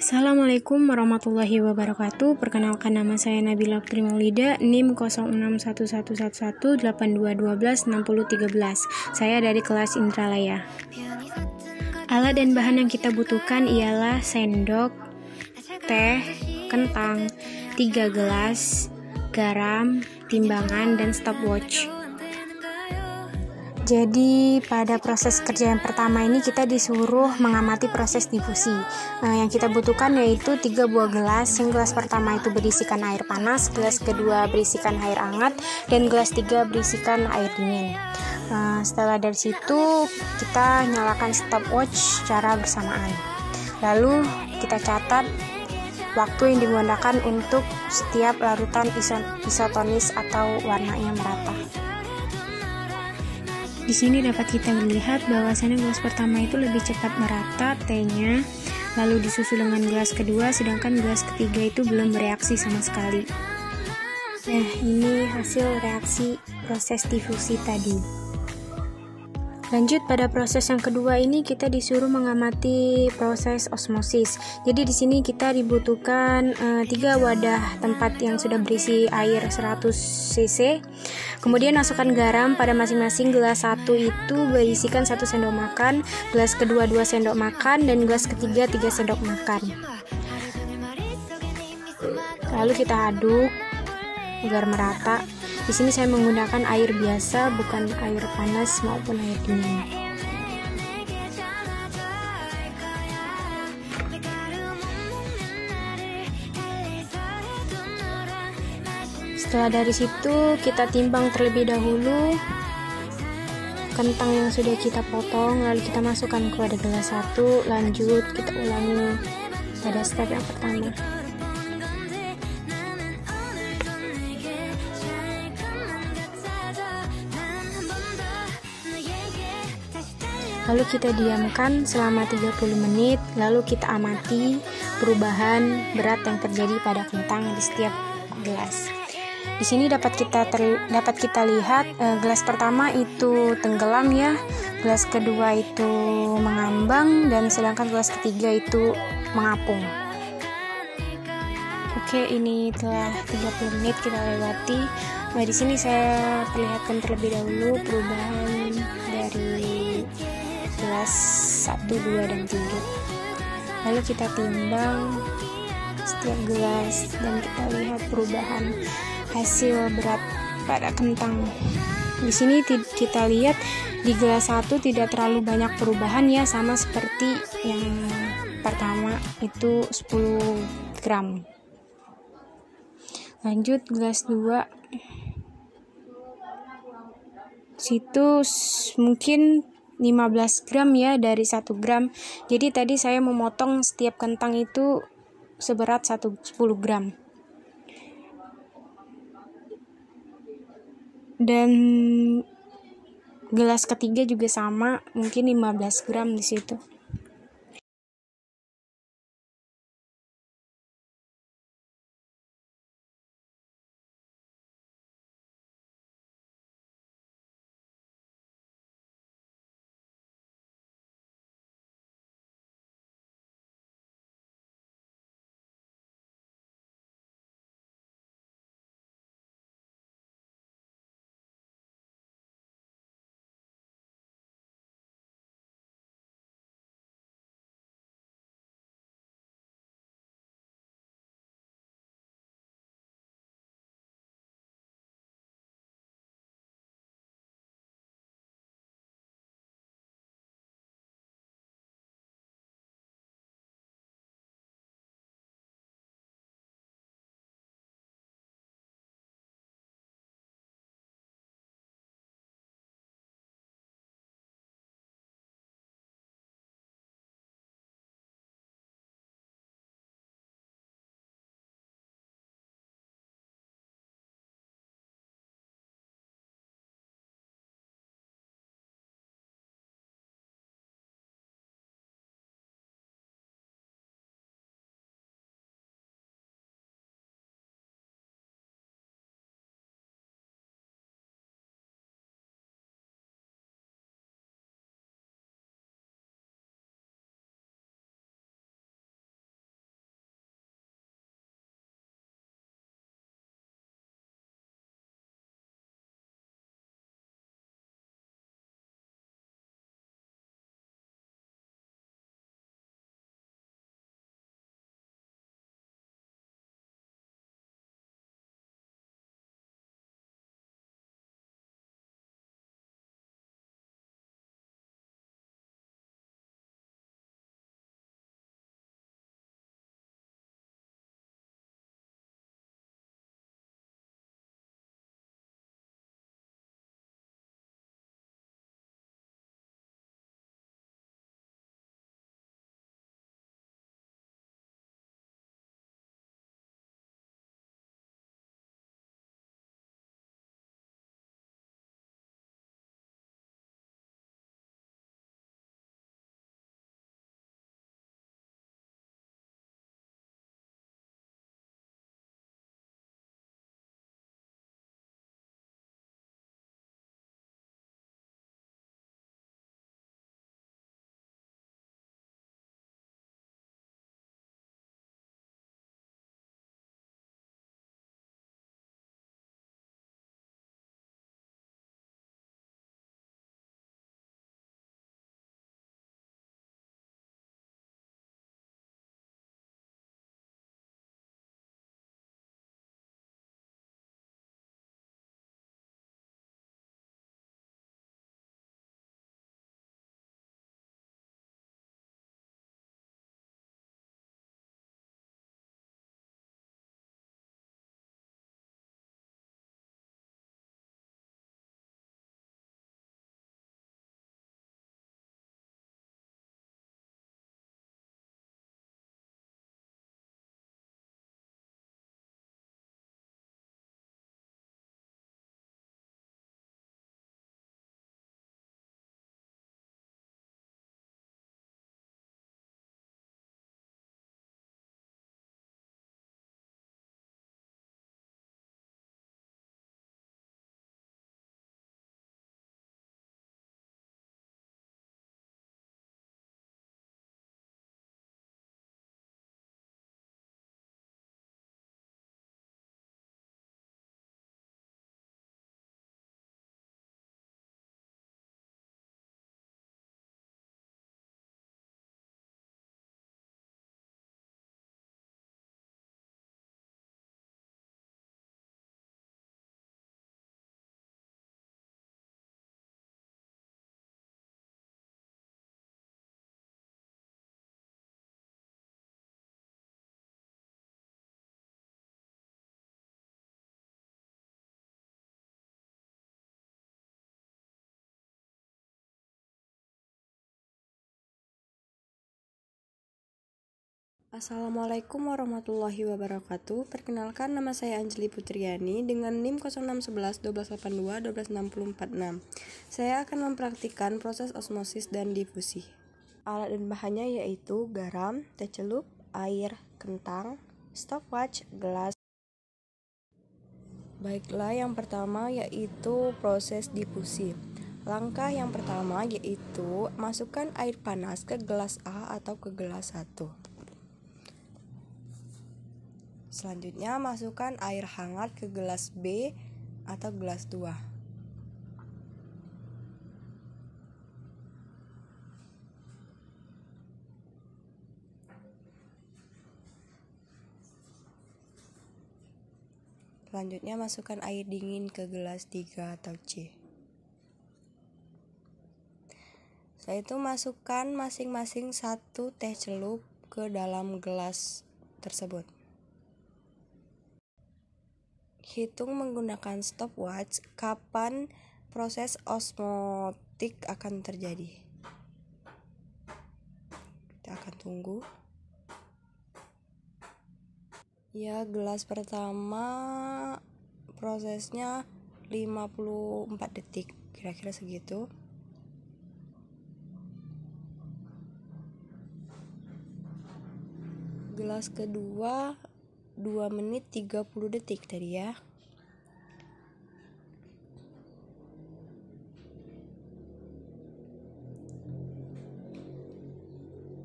Assalamualaikum warahmatullahi wabarakatuh. Perkenalkan, nama saya Nabila Putri Maulida, NIM 06111182126013. Saya dari kelas Indralaya. Alat dan bahan yang kita butuhkan ialah sendok, teh, kentang, 3 gelas, garam, timbangan, dan stopwatch. Jadi pada proses kerja yang pertama ini kita disuruh mengamati proses difusi. Yang kita butuhkan yaitu 3 buah gelas. Yang gelas pertama itu berisikan air panas, gelas kedua berisikan air hangat, dan gelas 3 berisikan air dingin. Setelah dari situ kita nyalakan stopwatch secara bersamaan. Lalu kita catat waktu yang digunakan untuk setiap larutan isotonis atau warnanya merata. Di sini dapat kita lihat bahwasannya gelas pertama itu lebih cepat merata tehnya, lalu disusul dengan gelas kedua, sedangkan gelas ketiga itu belum bereaksi sama sekali. Nah, ini hasil reaksi proses difusi tadi. Lanjut pada proses yang kedua ini kita disuruh mengamati proses osmosis. Jadi di sini kita dibutuhkan 3 wadah tempat yang sudah berisi air 100 cc. Kemudian masukkan garam pada masing-masing. Gelas 1 itu berisikan 1 sendok makan, gelas kedua 2 sendok makan, dan gelas ketiga 3 sendok makan. Lalu kita aduk agar merata. Di sini saya menggunakan air biasa, bukan air panas maupun air dingin. Setelah dari situ kita timbang terlebih dahulu kentang yang sudah kita potong, lalu kita masukkan ke wadah gelas 1. Lanjut kita ulangi pada step yang pertama. Lalu kita diamkan selama 30 menit, lalu kita amati perubahan berat yang terjadi pada kentang di setiap gelas. Di sini dapat kita lihat gelas pertama itu tenggelam ya, gelas kedua itu mengambang, dan sedangkan gelas ketiga itu mengapung. Oke, ini telah 30 menit kita lewati. Nah, di sini saya perlihatkan terlebih dahulu perubahan dari gelas 1, 2, dan 3. Lalu kita timbang setiap gelas dan kita lihat perubahan hasil berat pada kentang. Di sini kita lihat di gelas 1 tidak terlalu banyak perubahan ya, sama seperti yang pertama itu 10 gram. Lanjut gelas 2. Situ mungkin 15 gram ya dari 1 gram. Jadi tadi saya memotong setiap kentang itu seberat 10 gram. Dan gelas ketiga juga sama, mungkin 15 gram di situ. Assalamualaikum warahmatullahi wabarakatuh. Perkenalkan, nama saya Anjeli Putriani dengan NIM 0611 1282 126046. Saya akan mempraktikkan proses osmosis dan difusi. Alat dan bahannya yaitu garam, teh celup, air, kentang, stopwatch, gelas. Baiklah, yang pertama yaitu proses difusi. Langkah yang pertama yaitu masukkan air panas ke gelas A atau ke gelas 1. Selanjutnya masukkan air hangat ke gelas B atau gelas 2. Selanjutnya masukkan air dingin ke gelas 3 atau C. Setelah itu masukkan masing-masing 1 teh celup ke dalam gelas tersebut. Hitung menggunakan stopwatch kapan proses osmotik akan terjadi. Kita akan tunggu. Ya, gelas pertama prosesnya 54 detik, kira-kira segitu. Gelas kedua 2 menit 30 detik tadi ya.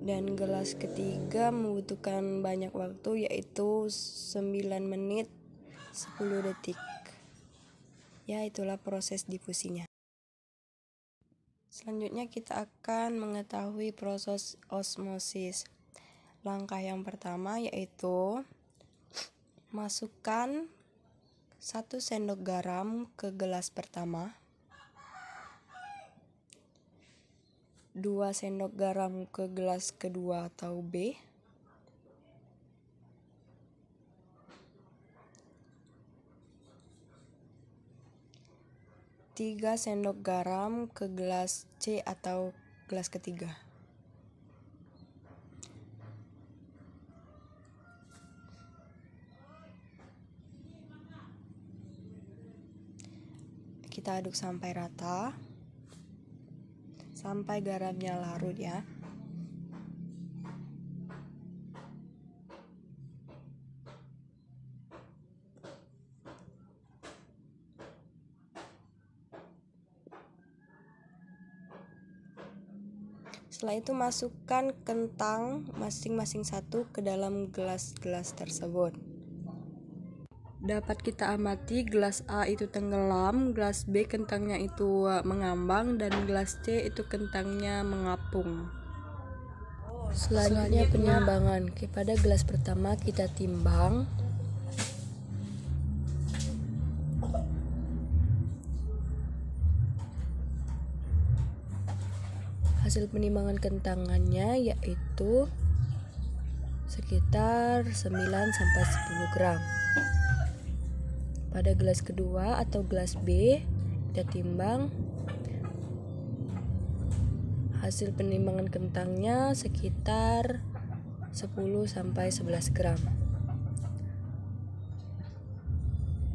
Dan gelas ketiga membutuhkan banyak waktu, yaitu 9 menit 10 detik. Ya, itulah proses difusinya. Selanjutnya kita akan mengetahui proses osmosis. Langkah yang pertama yaitu masukkan 1 sendok garam ke gelas pertama, 2 sendok garam ke gelas kedua atau B, 3 sendok garam ke gelas C atau gelas ketiga. Kita aduk sampai rata, sampai garamnya larut ya. Setelah itu masukkan kentang masing-masing 1 ke dalam gelas-gelas tersebut. Dapat kita amati gelas A itu tenggelam, gelas B kentangnya itu mengambang, dan gelas C itu kentangnya mengapung. Selanjutnya penimbangan. Pada gelas pertama kita timbang. Hasil penimbangan kentangannya yaitu sekitar 9-10 gram. Pada gelas kedua atau gelas B kita timbang. Hasil penimbangan kentangnya sekitar 10-11 gram.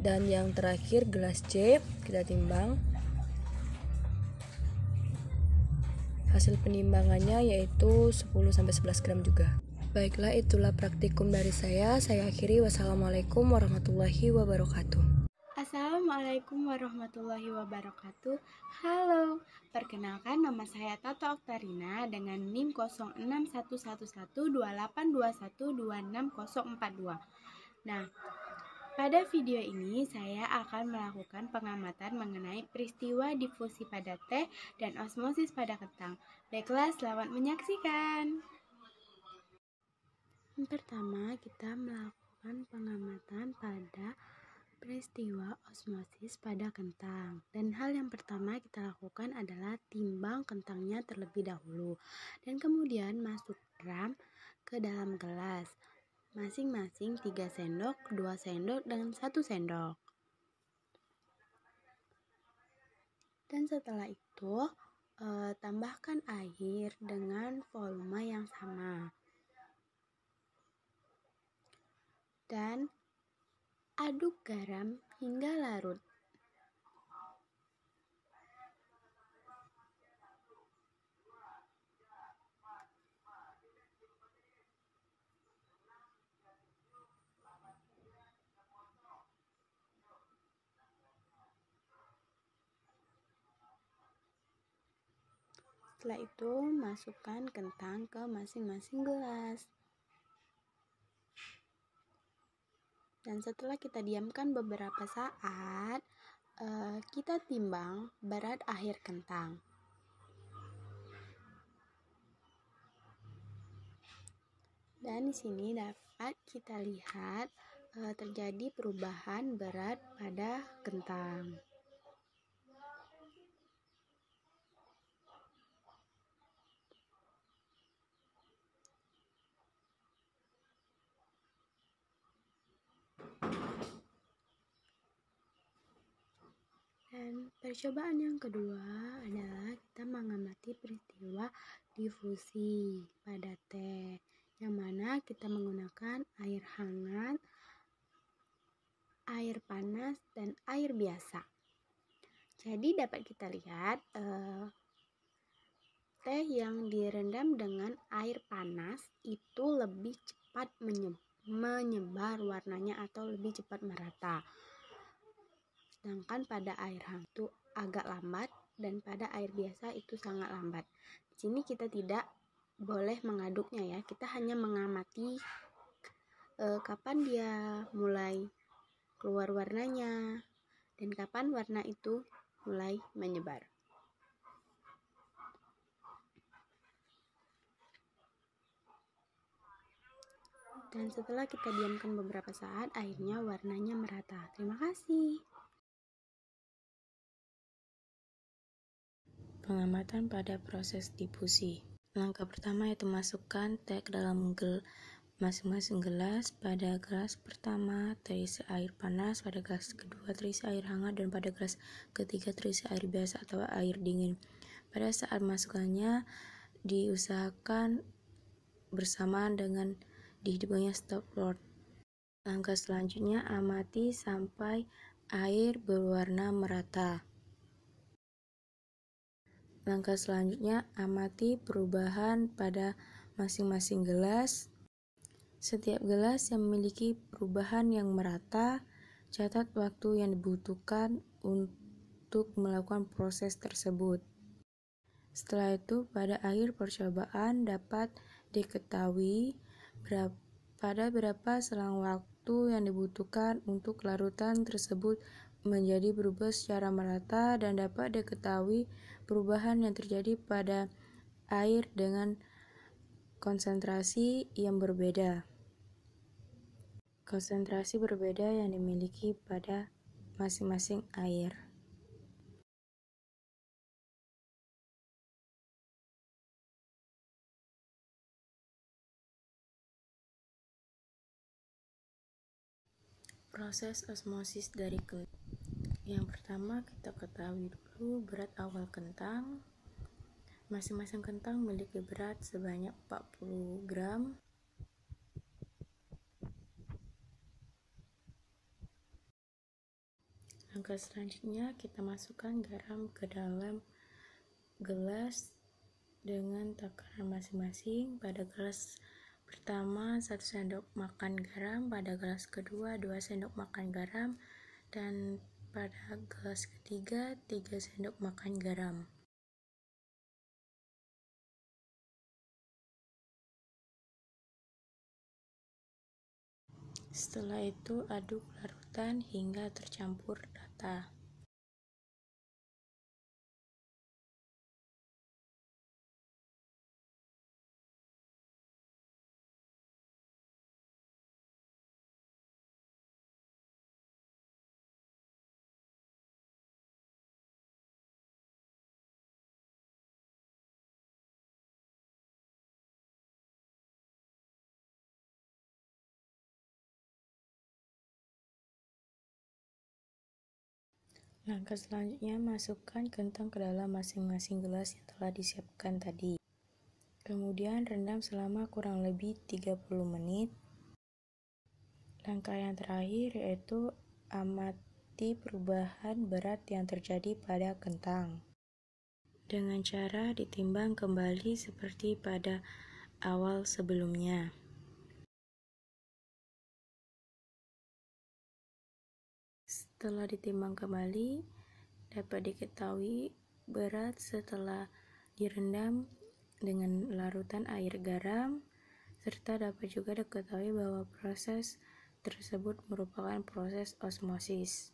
Dan yang terakhir gelas C kita timbang. Hasil penimbangannya yaitu 10-11 gram juga. Baiklah, itulah praktikum dari saya. Saya akhiri. Wassalamualaikum warahmatullahi wabarakatuh. Assalamualaikum warahmatullahi wabarakatuh. Halo, perkenalkan nama saya Tato Oktarina dengan NIM 061118212642. Nah, pada video ini saya akan melakukan pengamatan mengenai peristiwa difusi pada teh dan osmosis pada kentang. Baiklah, selamat menyaksikan. Yang pertama, kita melakukan pengamatan pada peristiwa osmosis pada kentang. Dan hal yang pertama kita lakukan adalah timbang kentangnya terlebih dahulu. Dan kemudian masuk garam ke dalam gelas. Masing-masing 3 sendok, 2 sendok, dan 1 sendok. Dan setelah itu tambahkan air dengan volume yang sama. dan aduk garam hingga larut. Setelah itu, masukkan kentang ke masing-masing gelas. Dan setelah kita diamkan beberapa saat, kita timbang berat air kentang. Dan di sini dapat kita lihat terjadi perubahan berat pada kentang. Dan percobaan yang kedua adalah kita mengamati peristiwa difusi pada teh, yang mana kita menggunakan air hangat, air panas, dan air biasa. Jadi dapat kita lihat teh yang direndam dengan air panas itu lebih cepat menyebar warnanya atau lebih cepat merata. Sedangkan pada air hangat itu agak lambat dan pada air biasa itu sangat lambat. Di sini kita tidak boleh mengaduknya ya, kita hanya mengamati kapan dia mulai keluar warnanya dan kapan warna itu mulai menyebar. Dan setelah kita diamkan beberapa saat, akhirnya warnanya merata. Terima kasih. Pengamatan pada proses difusi. Langkah pertama yaitu masukkan teh ke dalam masing-masing gelas. Pada gelas pertama terisi air panas, pada gelas kedua terisi air hangat, dan pada gelas ketiga terisi air biasa atau air dingin. Pada saat masukkannya diusahakan bersamaan dengan dihidupkannya stopwatch. Langkah selanjutnya amati sampai air berwarna merata. Langkah selanjutnya, amati perubahan pada masing-masing gelas. Setiap gelas yang memiliki perubahan yang merata, catat waktu yang dibutuhkan untuk melakukan proses tersebut. Setelah itu, pada akhir percobaan dapat diketahui pada berapa selang waktu yang dibutuhkan untuk larutan tersebut menjadi berubah secara merata, dan dapat diketahui perubahan yang terjadi pada air dengan konsentrasi yang berbeda. Konsentrasi berbeda yang dimiliki pada masing-masing air. Proses osmosis dari kentang. Yang pertama, kita ketahui dulu berat awal kentang. Masing-masing kentang memiliki berat sebanyak 40 gram. Langkah selanjutnya, kita masukkan garam ke dalam gelas dengan takaran masing-masing. Pada gelas pertama 1 sendok makan garam, pada gelas kedua 2 sendok makan garam, dan pada gelas ketiga 3 sendok makan garam. Setelah itu aduk larutan hingga tercampur rata. Langkah selanjutnya, masukkan kentang ke dalam masing-masing gelas yang telah disiapkan tadi. Kemudian rendam selama kurang lebih 30 menit. Langkah yang terakhir yaitu amati perubahan berat yang terjadi pada kentang dengan cara ditimbang kembali seperti pada awal sebelumnya. Setelah ditimbang kembali, dapat diketahui berat setelah direndam dengan larutan air garam, serta dapat juga diketahui bahwa proses tersebut merupakan proses osmosis.